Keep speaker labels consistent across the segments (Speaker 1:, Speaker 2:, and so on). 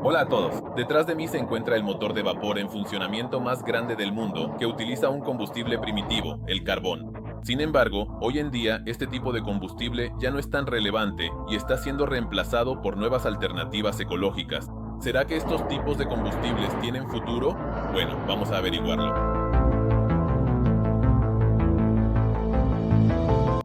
Speaker 1: Hola a todos. Detrás de mí se encuentra el motor de vapor en funcionamiento más grande del mundo, que utiliza un combustible primitivo, el carbón. Sin embargo, hoy en día este tipo de combustible ya no es tan relevante y está siendo reemplazado por nuevas alternativas ecológicas. ¿Será que estos tipos de combustibles tienen futuro? Bueno, vamos a averiguarlo.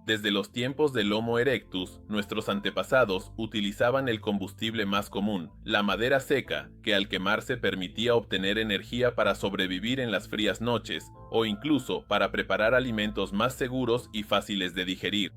Speaker 1: Desde los tiempos del Homo erectus, nuestros antepasados utilizaban el combustible más común, la madera seca, que al quemarse permitía obtener energía para sobrevivir en las frías noches, o incluso para preparar alimentos más seguros y fáciles de digerir.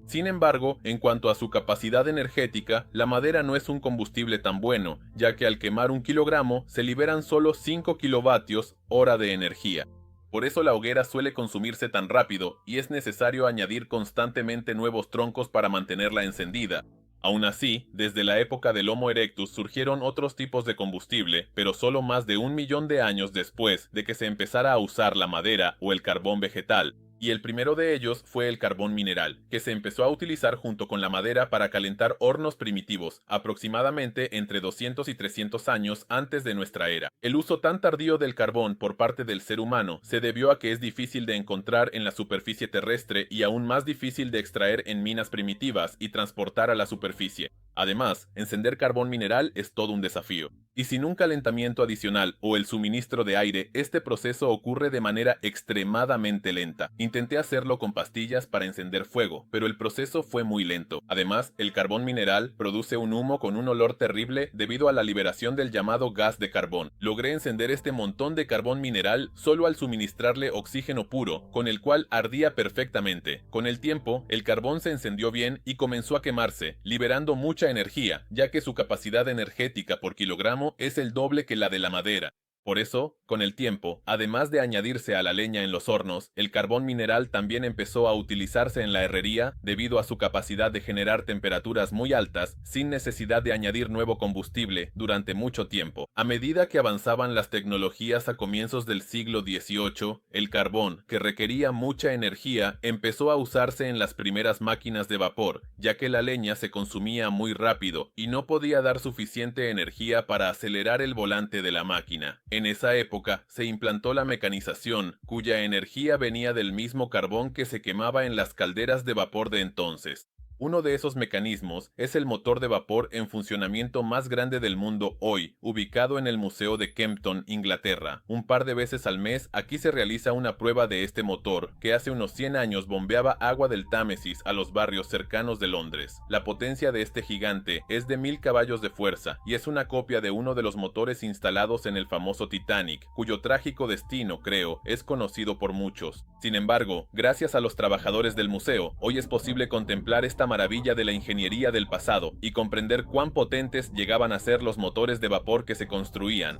Speaker 1: Sin embargo, en cuanto a su capacidad energética, la madera no es un combustible tan bueno, ya que al quemar 1 kilogramo se liberan solo 5 kilovatios hora de energía. Por eso la hoguera suele consumirse tan rápido y es necesario añadir constantemente nuevos troncos para mantenerla encendida. Aún así, desde la época del Homo erectus surgieron otros tipos de combustible, pero solo más de 1 millón de años después de que se empezara a usar la madera o el carbón vegetal. Y el primero de ellos fue el carbón mineral, que se empezó a utilizar junto con la madera para calentar hornos primitivos, aproximadamente entre 200 y 300 años antes de nuestra era. El uso tan tardío del carbón por parte del ser humano se debió a que es difícil de encontrar en la superficie terrestre y aún más difícil de extraer en minas primitivas y transportar a la superficie. Además, encender carbón mineral es todo un desafío. Y sin un calentamiento adicional o el suministro de aire, este proceso ocurre de manera extremadamente lenta. Intenté hacerlo con pastillas para encender fuego, pero el proceso fue muy lento. Además, el carbón mineral produce un humo con un olor terrible debido a la liberación del llamado gas de carbón. Logré encender este montón de carbón mineral solo al suministrarle oxígeno puro, con el cual ardía perfectamente. Con el tiempo, el carbón se encendió bien y comenzó a quemarse, liberando mucha energía, ya que su capacidad energética por kilogramo es el doble que la de la madera. Por eso, con el tiempo, además de añadirse a la leña en los hornos, el carbón mineral también empezó a utilizarse en la herrería debido a su capacidad de generar temperaturas muy altas sin necesidad de añadir nuevo combustible durante mucho tiempo. A medida que avanzaban las tecnologías a comienzos del siglo XVIII, el carbón, que requería mucha energía, empezó a usarse en las primeras máquinas de vapor, ya que la leña se consumía muy rápido y no podía dar suficiente energía para acelerar el volante de la máquina. En esa época se implantó la mecanización, cuya energía venía del mismo carbón que se quemaba en las calderas de vapor de entonces. Uno de esos mecanismos es el motor de vapor en funcionamiento más grande del mundo hoy, ubicado en el Museo de Kempton, Inglaterra. Un par de veces al mes aquí se realiza una prueba de este motor, que hace unos 100 años bombeaba agua del Támesis a los barrios cercanos de Londres. La potencia de este gigante es de 1000 caballos de fuerza y es una copia de uno de los motores instalados en el famoso Titanic, cuyo trágico destino, creo, es conocido por muchos. Sin embargo, gracias a los trabajadores del museo, hoy es posible contemplar esta maravilla de la ingeniería del pasado y comprender cuán potentes llegaban a ser los motores de vapor que se construían.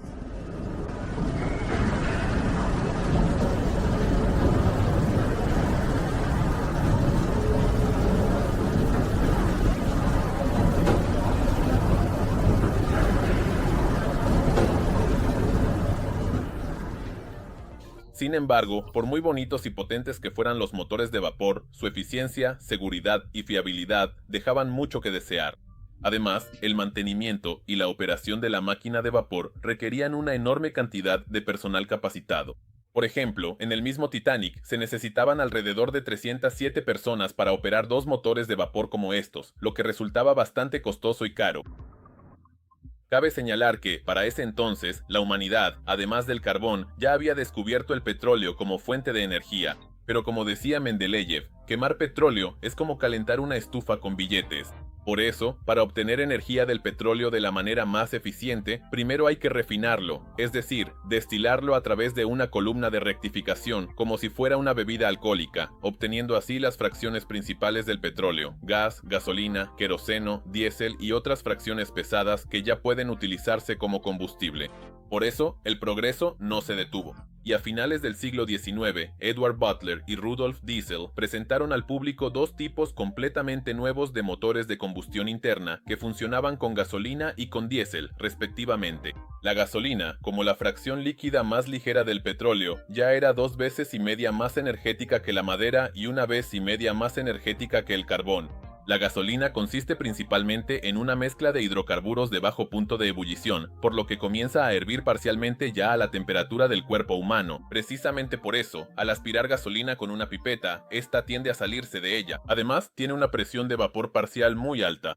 Speaker 1: Sin embargo, por muy bonitos y potentes que fueran los motores de vapor, su eficiencia, seguridad y fiabilidad dejaban mucho que desear. Además, el mantenimiento y la operación de la máquina de vapor requerían una enorme cantidad de personal capacitado. Por ejemplo, en el mismo Titanic se necesitaban alrededor de 307 personas para operar dos motores de vapor como estos, lo que resultaba bastante costoso y caro. Cabe señalar que, para ese entonces, la humanidad, además del carbón, ya había descubierto el petróleo como fuente de energía. Pero como decía Mendeleev, quemar petróleo es como calentar una estufa con billetes. Por eso, para obtener energía del petróleo de la manera más eficiente, primero hay que refinarlo, es decir, destilarlo a través de una columna de rectificación, como si fuera una bebida alcohólica, obteniendo así las fracciones principales del petróleo: gas, gasolina, queroseno, diésel y otras fracciones pesadas que ya pueden utilizarse como combustible. Por eso, el progreso no se detuvo. Y a finales del siglo XIX, Edward Butler y Rudolf Diesel presentaron al público dos tipos completamente nuevos de motores de combustión interna que funcionaban con gasolina y con diésel, respectivamente. La gasolina, como la fracción líquida más ligera del petróleo, ya era 2,5 veces más energética que la madera y 1,5 veces más energética que el carbón. La gasolina consiste principalmente en una mezcla de hidrocarburos de bajo punto de ebullición, por lo que comienza a hervir parcialmente ya a la temperatura del cuerpo humano. Precisamente por eso, al aspirar gasolina con una pipeta, esta tiende a salirse de ella. Además, tiene una presión de vapor parcial muy alta.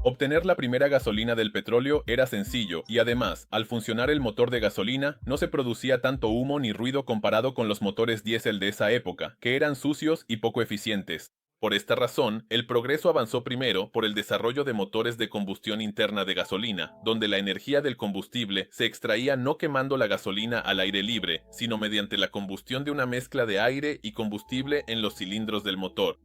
Speaker 1: Obtener la primera gasolina del petróleo era sencillo y además, al funcionar el motor de gasolina, no se producía tanto humo ni ruido comparado con los motores diésel de esa época, que eran sucios y poco eficientes. Por esta razón, el progreso avanzó primero por el desarrollo de motores de combustión interna de gasolina, donde la energía del combustible se extraía no quemando la gasolina al aire libre, sino mediante la combustión de una mezcla de aire y combustible en los cilindros del motor.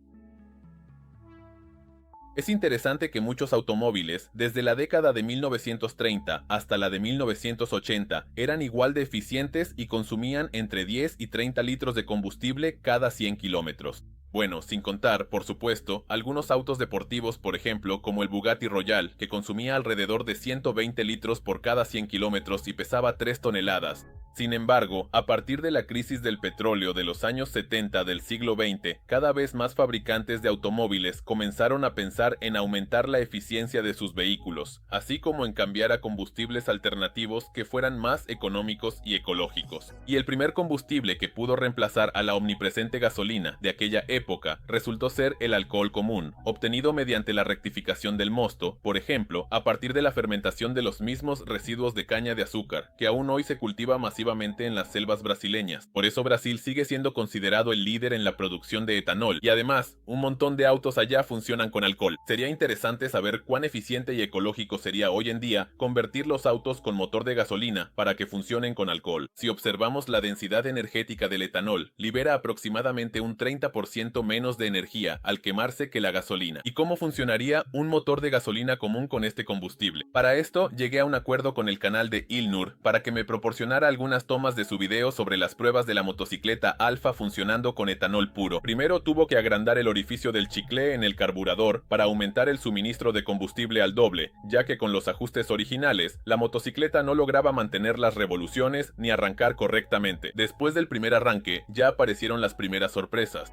Speaker 1: Es interesante que muchos automóviles, desde la década de 1930 hasta la de 1980, eran igual de eficientes y consumían entre 10 y 30 litros de combustible cada 100 kilómetros. Bueno, sin contar, por supuesto, algunos autos deportivos, por ejemplo, como el Bugatti Royale, que consumía alrededor de 120 litros por cada 100 kilómetros y pesaba 3 toneladas. Sin embargo, a partir de la crisis del petróleo de los años 70 del siglo XX, cada vez más fabricantes de automóviles comenzaron a pensar en aumentar la eficiencia de sus vehículos, así como en cambiar a combustibles alternativos que fueran más económicos y ecológicos. Y el primer combustible que pudo reemplazar a la omnipresente gasolina de aquella época resultó ser el alcohol común, obtenido mediante la rectificación del mosto, por ejemplo, a partir de la fermentación de los mismos residuos de caña de azúcar, que aún hoy se cultiva masivamente en las selvas brasileñas. Por eso Brasil sigue siendo considerado el líder en la producción de etanol, y además, un montón de autos allá funcionan con alcohol. Sería interesante saber cuán eficiente y ecológico sería hoy en día convertir los autos con motor de gasolina para que funcionen con alcohol. Si observamos la densidad energética del etanol, libera aproximadamente un 30% menos de energía al quemarse que la gasolina. ¿Y cómo funcionaría un motor de gasolina común con este combustible? Para esto, llegué a un acuerdo con el canal de Ilnur para que me proporcionara algunas tomas de su video sobre las pruebas de la motocicleta Alfa funcionando con etanol puro. Primero tuvo que agrandar el orificio del chicle en el carburador para aumentar el suministro de combustible al doble, ya que con los ajustes originales, la motocicleta no lograba mantener las revoluciones ni arrancar correctamente. Después del primer arranque, ya aparecieron las primeras sorpresas.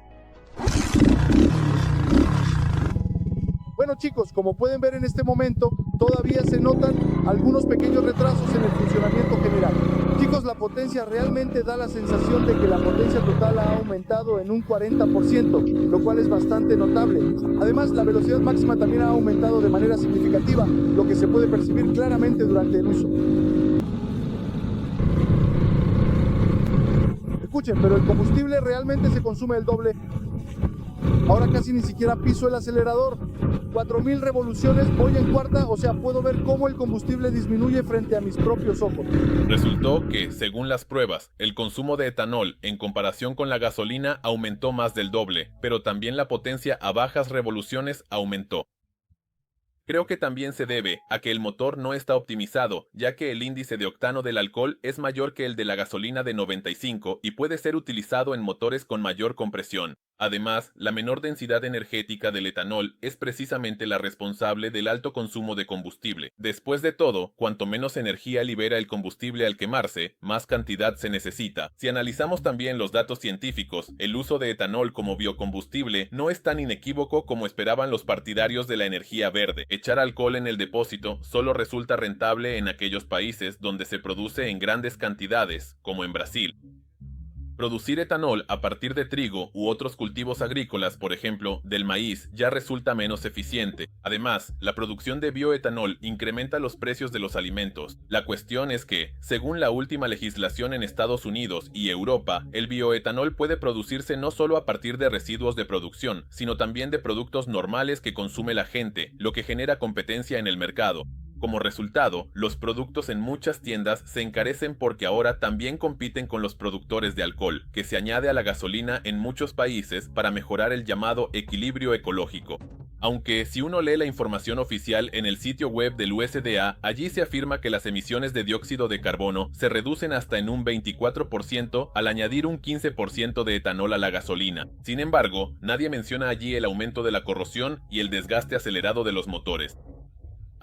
Speaker 2: Bueno chicos, como pueden ver en este momento, todavía se notan algunos pequeños retrasos en el funcionamiento general. Chicos, la potencia realmente da la sensación de que la potencia total ha aumentado en un 40%, lo cual es bastante notable. Además, la velocidad máxima también ha aumentado de manera significativa, lo que se puede percibir claramente durante el uso. Escuchen, pero el combustible realmente se consume el doble. Ahora casi ni siquiera piso el acelerador. 4000 revoluciones, voy en cuarta, o sea, puedo ver cómo el combustible disminuye frente a mis propios ojos.
Speaker 1: Resultó que, según las pruebas, el consumo de etanol en comparación con la gasolina aumentó más del doble, pero también la potencia a bajas revoluciones aumentó. Creo que también se debe a que el motor no está optimizado, ya que el índice de octano del alcohol es mayor que el de la gasolina de 95 y puede ser utilizado en motores con mayor compresión. Además, la menor densidad energética del etanol es precisamente la responsable del alto consumo de combustible. Después de todo, cuanto menos energía libera el combustible al quemarse, más cantidad se necesita. Si analizamos también los datos científicos, el uso de etanol como biocombustible no es tan inequívoco como esperaban los partidarios de la energía verde. Echar alcohol en el depósito solo resulta rentable en aquellos países donde se produce en grandes cantidades, como en Brasil. Producir etanol a partir de trigo u otros cultivos agrícolas, por ejemplo, del maíz, ya resulta menos eficiente. Además, la producción de bioetanol incrementa los precios de los alimentos. La cuestión es que, según la última legislación en Estados Unidos y Europa, el bioetanol puede producirse no solo a partir de residuos de producción, sino también de productos normales que consume la gente, lo que genera competencia en el mercado. Como resultado, los productos en muchas tiendas se encarecen porque ahora también compiten con los productores de alcohol, que se añade a la gasolina en muchos países para mejorar el llamado equilibrio ecológico. Aunque si uno lee la información oficial en el sitio web del USDA, allí se afirma que las emisiones de dióxido de carbono se reducen hasta en un 24% al añadir un 15% de etanol a la gasolina. Sin embargo, nadie menciona allí el aumento de la corrosión y el desgaste acelerado de los motores.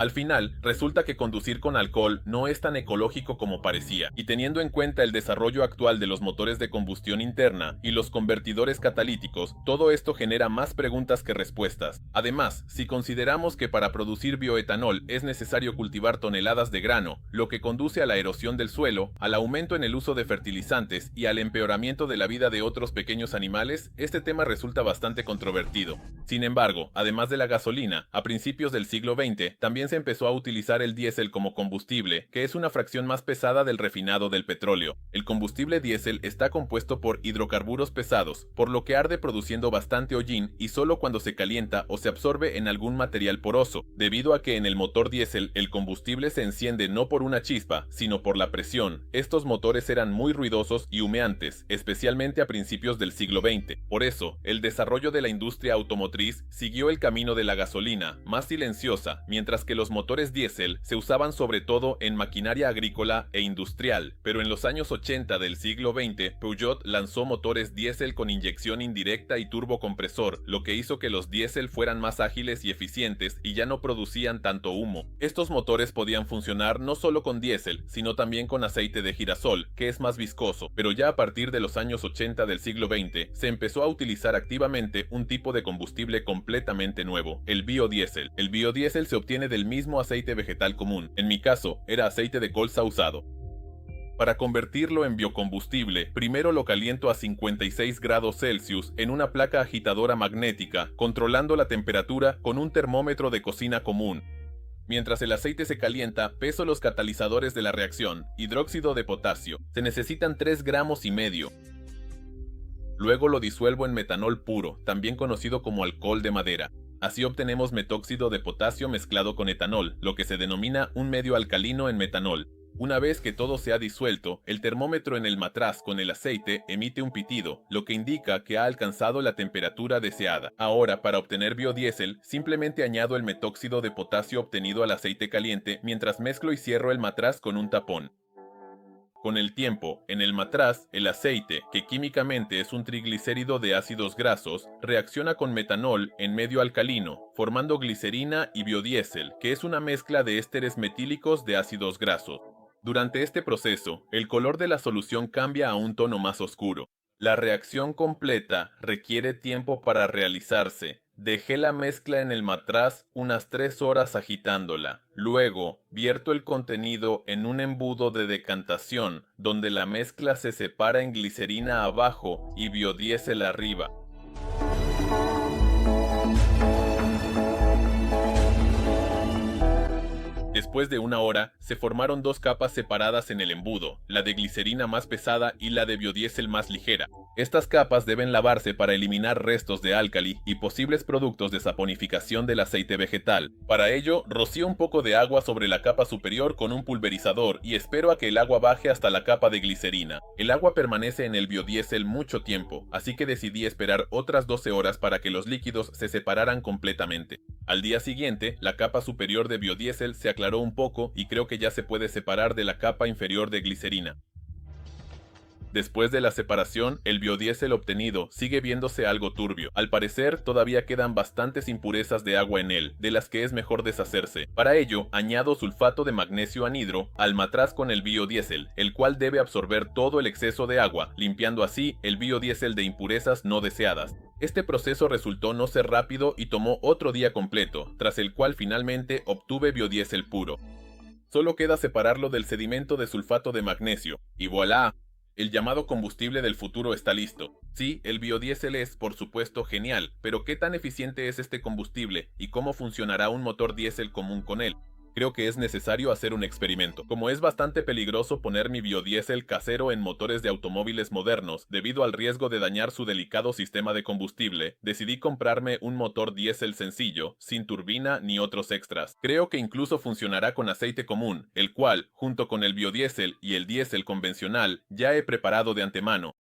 Speaker 1: Al final, resulta que conducir con alcohol no es tan ecológico como parecía, y teniendo en cuenta el desarrollo actual de los motores de combustión interna y los convertidores catalíticos, todo esto genera más preguntas que respuestas. Además, si consideramos que para producir bioetanol es necesario cultivar toneladas de grano, lo que conduce a la erosión del suelo, al aumento en el uso de fertilizantes y al empeoramiento de la vida de otros pequeños animales, este tema resulta bastante controvertido. Sin embargo, además de la gasolina, a principios del siglo XX también se empezó a utilizar el diésel como combustible, que es una fracción más pesada del refinado del petróleo. El combustible diésel está compuesto por hidrocarburos pesados, por lo que arde produciendo bastante hollín y solo cuando se calienta o se absorbe en algún material poroso, debido a que en el motor diésel el combustible se enciende no por una chispa, sino por la presión. Estos motores eran muy ruidosos y humeantes, especialmente a principios del siglo XX. Por eso, el desarrollo de la industria automotriz siguió el camino de la gasolina, más silenciosa, mientras que los motores diésel se usaban sobre todo en maquinaria agrícola e industrial, pero en los años 80 del siglo XX, Peugeot lanzó motores diésel con inyección indirecta y turbocompresor, lo que hizo que los diésel fueran más ágiles y eficientes y ya no producían tanto humo. Estos motores podían funcionar no solo con diésel, sino también con aceite de girasol, que es más viscoso, pero ya a partir de los años 80 del siglo XX se empezó a utilizar activamente un tipo de combustible completamente nuevo, el biodiesel. El biodiesel se obtiene del mismo aceite vegetal común, en mi caso era aceite de colza usado. Para convertirlo en biocombustible, primero lo caliento a 56 grados Celsius en una placa agitadora magnética, controlando la temperatura con un termómetro de cocina común. Mientras el aceite se calienta, peso los catalizadores de la reacción, hidróxido de potasio. Se necesitan 3,5 gramos. Luego lo disuelvo en metanol puro, también conocido como alcohol de madera. Así obtenemos metóxido de potasio mezclado con etanol, lo que se denomina un medio alcalino en metanol. Una vez que todo se ha disuelto, el termómetro en el matraz con el aceite emite un pitido, lo que indica que ha alcanzado la temperatura deseada. Ahora, para obtener biodiesel, simplemente añado el metóxido de potasio obtenido al aceite caliente mientras mezclo y cierro el matraz con un tapón. Con el tiempo, en el matraz, el aceite, que químicamente es un triglicérido de ácidos grasos, reacciona con metanol en medio alcalino, formando glicerina y biodiesel, que es una mezcla de ésteres metílicos de ácidos grasos. Durante este proceso, el color de la solución cambia a un tono más oscuro. La reacción completa requiere tiempo para realizarse. Dejé la mezcla en el matraz unas 3 horas agitándola. Luego, vierto el contenido en un embudo de decantación, donde la mezcla se separa en glicerina abajo y biodiesel arriba. Después de 1 hora, se formaron 2 capas separadas en el embudo, la de glicerina más pesada y la de biodiesel más ligera. Estas capas deben lavarse para eliminar restos de álcali y posibles productos de saponificación del aceite vegetal. Para ello, rocío un poco de agua sobre la capa superior con un pulverizador y espero a que el agua baje hasta la capa de glicerina. El agua permanece en el biodiesel mucho tiempo, así que decidí esperar otras 12 horas para que los líquidos se separaran completamente. Al día siguiente, la capa superior de biodiesel se aclaró un poco y creo que ya se puede separar de la capa inferior de glicerina. Después de la separación, el biodiesel obtenido sigue viéndose algo turbio. Al parecer, todavía quedan bastantes impurezas de agua en él, de las que es mejor deshacerse. Para ello, añado sulfato de magnesio anhidro al matraz con el biodiesel, el cual debe absorber todo el exceso de agua, limpiando así el biodiesel de impurezas no deseadas. Este proceso resultó no ser rápido y tomó otro día completo, tras el cual finalmente obtuve biodiesel puro. Solo queda separarlo del sedimento de sulfato de magnesio, y voilà. El llamado combustible del futuro está listo. Sí, el biodiesel es, por supuesto, genial, pero ¿qué tan eficiente es este combustible y cómo funcionará un motor diésel común con él? Creo que es necesario hacer un experimento. Como es bastante peligroso poner mi biodiesel casero en motores de automóviles modernos debido al riesgo de dañar su delicado sistema de combustible, decidí comprarme un motor diésel sencillo, sin turbina ni otros extras. Creo que incluso funcionará con aceite común, el cual, junto con el biodiesel y el diésel convencional, ya he preparado de antemano.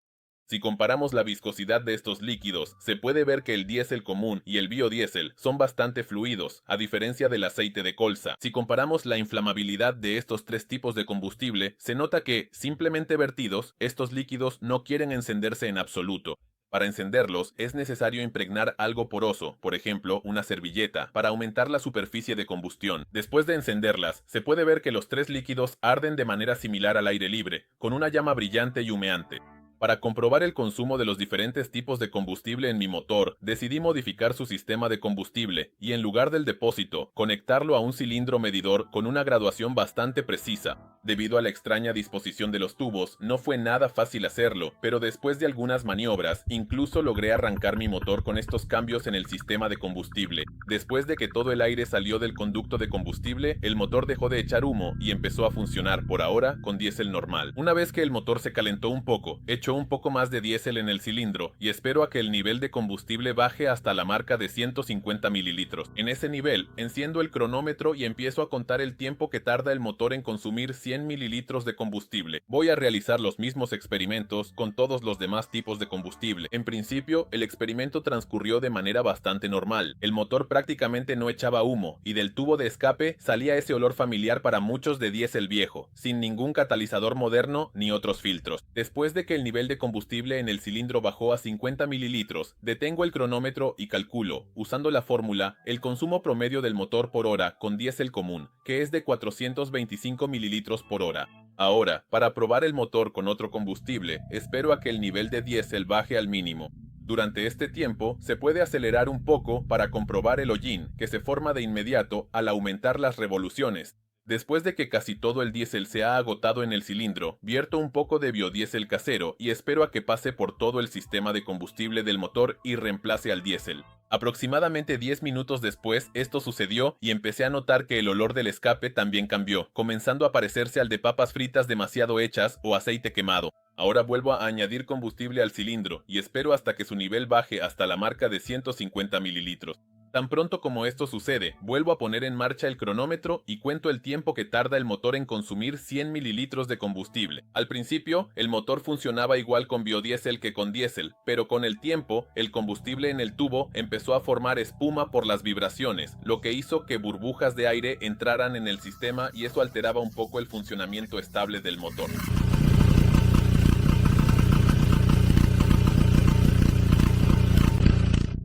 Speaker 1: Si comparamos la viscosidad de estos líquidos, se puede ver que el diésel común y el biodiesel son bastante fluidos, a diferencia del aceite de colza. Si comparamos la inflamabilidad de estos 3 tipos de combustible, se nota que, simplemente vertidos, estos líquidos no quieren encenderse en absoluto. Para encenderlos es necesario impregnar algo poroso, por ejemplo, una servilleta, para aumentar la superficie de combustión. Después de encenderlas, se puede ver que los tres líquidos arden de manera similar al aire libre, con una llama brillante y humeante. Para comprobar el consumo de los diferentes tipos de combustible en mi motor, decidí modificar su sistema de combustible y en lugar del depósito, conectarlo a un cilindro medidor con una graduación bastante precisa. Debido a la extraña disposición de los tubos, no fue nada fácil hacerlo, pero después de algunas maniobras, incluso logré arrancar mi motor con estos cambios en el sistema de combustible. Después de que todo el aire salió del conducto de combustible, el motor dejó de echar humo y empezó a funcionar, por ahora, con diésel normal. Una vez que el motor se calentó un poco, echo un poco más de diésel en el cilindro y espero a que el nivel de combustible baje hasta la marca de 150 mililitros. En ese nivel, enciendo el cronómetro y empiezo a contar el tiempo que tarda el motor en consumir 100 mililitros de combustible. Voy a realizar los mismos experimentos con todos los demás tipos de combustible. En principio, el experimento transcurrió de manera bastante normal. El motor prácticamente no echaba humo y del tubo de escape salía ese olor familiar para muchos de diésel viejo, sin ningún catalizador moderno ni otros filtros. Después de que el nivel de combustible en el cilindro bajó a 50 mililitros, detengo el cronómetro y calculo, usando la fórmula, el consumo promedio del motor por hora con diésel común, que es de 425 mililitros por hora. Ahora, para probar el motor con otro combustible, espero a que el nivel de diésel baje al mínimo. Durante este tiempo, se puede acelerar un poco para comprobar el hollín, que se forma de inmediato al aumentar las revoluciones. Después de que casi todo el diésel se ha agotado en el cilindro, vierto un poco de biodiesel casero y espero a que pase por todo el sistema de combustible del motor y reemplace al diésel. Aproximadamente 10 minutos después esto sucedió y empecé a notar que el olor del escape también cambió, comenzando a parecerse al de papas fritas demasiado hechas o aceite quemado. Ahora vuelvo a añadir combustible al cilindro y espero hasta que su nivel baje hasta la marca de 150 mililitros. Tan pronto como esto sucede, vuelvo a poner en marcha el cronómetro y cuento el tiempo que tarda el motor en consumir 100 mililitros de combustible. Al principio, el motor funcionaba igual con biodiesel que con diésel, pero con el tiempo, el combustible en el tubo empezó a formar espuma por las vibraciones, lo que hizo que burbujas de aire entraran en el sistema y eso alteraba un poco el funcionamiento estable del motor.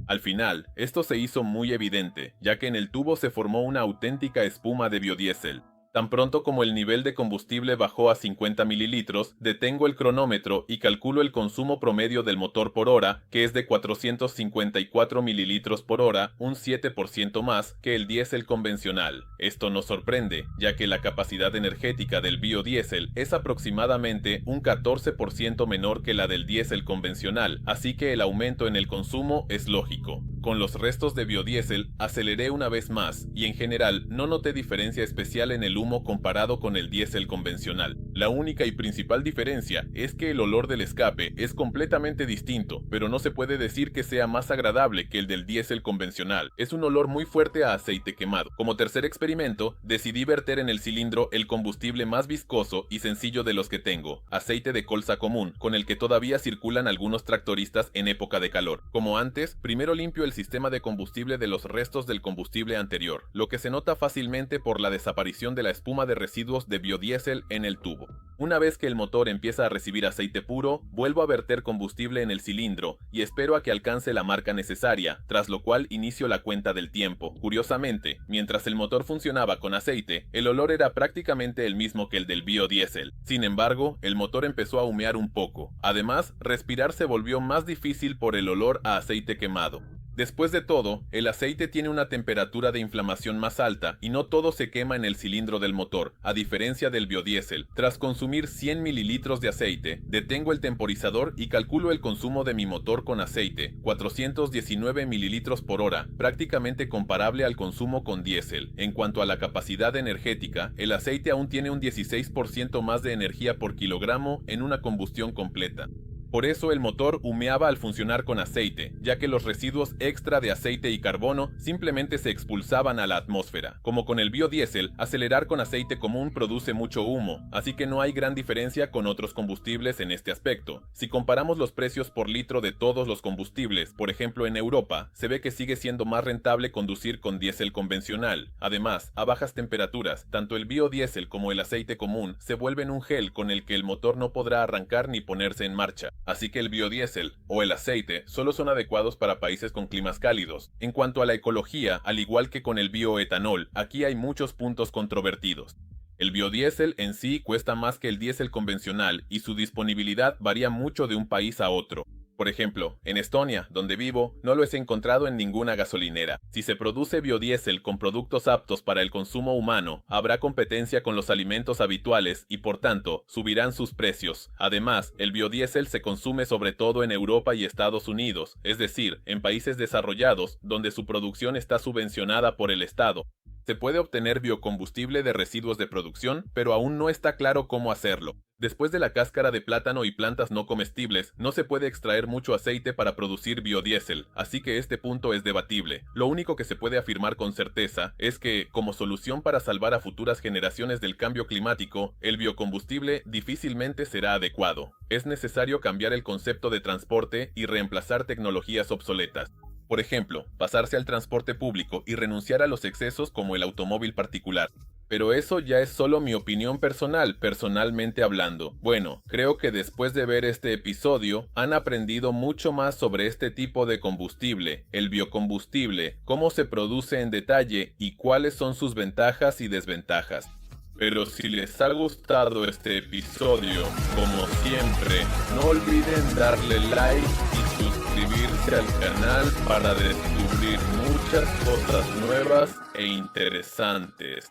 Speaker 1: Al final, esto se hizo muy evidente, ya que en el tubo se formó una auténtica espuma de biodiesel. Tan pronto como el nivel de combustible bajó a 50 mililitros, detengo el cronómetro y calculo el consumo promedio del motor por hora, que es de 454 mililitros por hora, un 7% más que el diésel convencional. Esto nos sorprende, ya que la capacidad energética del biodiesel es aproximadamente un 14% menor que la del diésel convencional, así que el aumento en el consumo es lógico. Con los restos de biodiesel aceleré una vez más y en general no noté diferencia especial en el humo comparado con el diésel convencional. La única y principal diferencia es que el olor del escape es completamente distinto, pero no se puede decir que sea más agradable que el del diésel convencional. Es un olor muy fuerte a aceite quemado. Como tercer experimento, decidí verter en el cilindro el combustible más viscoso y sencillo de los que tengo, aceite de colza común, con el que todavía circulan algunos tractoristas en época de calor. Como antes, primero limpio el sistema de combustible de los restos del combustible anterior, lo que se nota fácilmente por la desaparición de la espuma de residuos de biodiesel en el tubo. Una vez que el motor empieza a recibir aceite puro, vuelvo a verter combustible en el cilindro y espero a que alcance la marca necesaria, tras lo cual inicio la cuenta del tiempo. Curiosamente, mientras el motor funcionaba con aceite, el olor era prácticamente el mismo que el del biodiesel. Sin embargo, el motor empezó a humear un poco. Además, respirar se volvió más difícil por el olor a aceite quemado. Después de todo, el aceite tiene una temperatura de inflamación más alta y no todo se quema en el cilindro del motor, a diferencia del biodiesel. Tras consumir 100 mililitros de aceite, detengo el temporizador y calculo el consumo de mi motor con aceite, 419 mililitros por hora, prácticamente comparable al consumo con diésel. En cuanto a la capacidad energética, el aceite aún tiene un 16% más de energía por kilogramo en una combustión completa. Por eso el motor humeaba al funcionar con aceite, ya que los residuos extra de aceite y carbono simplemente se expulsaban a la atmósfera. Como con el biodiesel, acelerar con aceite común produce mucho humo, así que no hay gran diferencia con otros combustibles en este aspecto. Si comparamos los precios por litro de todos los combustibles, por ejemplo en Europa, se ve que sigue siendo más rentable conducir con diésel convencional. Además, a bajas temperaturas, tanto el biodiesel como el aceite común se vuelven un gel con el que el motor no podrá arrancar ni ponerse en marcha. Así que el biodiesel o el aceite solo son adecuados para países con climas cálidos. En cuanto a la ecología, al igual que con el bioetanol, aquí hay muchos puntos controvertidos. El biodiesel en sí cuesta más que el diésel convencional y su disponibilidad varía mucho de un país a otro. Por ejemplo, en Estonia, donde vivo, no lo he encontrado en ninguna gasolinera. Si se produce biodiesel con productos aptos para el consumo humano, habrá competencia con los alimentos habituales y por tanto, subirán sus precios. Además, el biodiesel se consume sobre todo en Europa y Estados Unidos, es decir, en países desarrollados, donde su producción está subvencionada por el Estado. Se puede obtener biocombustible de residuos de producción, pero aún no está claro cómo hacerlo. Después de la cáscara de plátano y plantas no comestibles, no se puede extraer mucho aceite para producir biodiesel, así que este punto es debatible. Lo único que se puede afirmar con certeza es que, como solución para salvar a futuras generaciones del cambio climático, el biocombustible difícilmente será adecuado. Es necesario cambiar el concepto de transporte y reemplazar tecnologías obsoletas. Por ejemplo, pasarse al transporte público y renunciar a los excesos como el automóvil particular. Pero eso ya es solo mi opinión personal, personalmente hablando. Bueno, creo que después de ver este episodio, han aprendido mucho más sobre este tipo de combustible, el biocombustible, cómo se produce en detalle y cuáles son sus ventajas y desventajas. Pero si les ha gustado este episodio, como siempre, no olviden darle like y suscribirse al canal para descubrir muchas cosas nuevas e interesantes.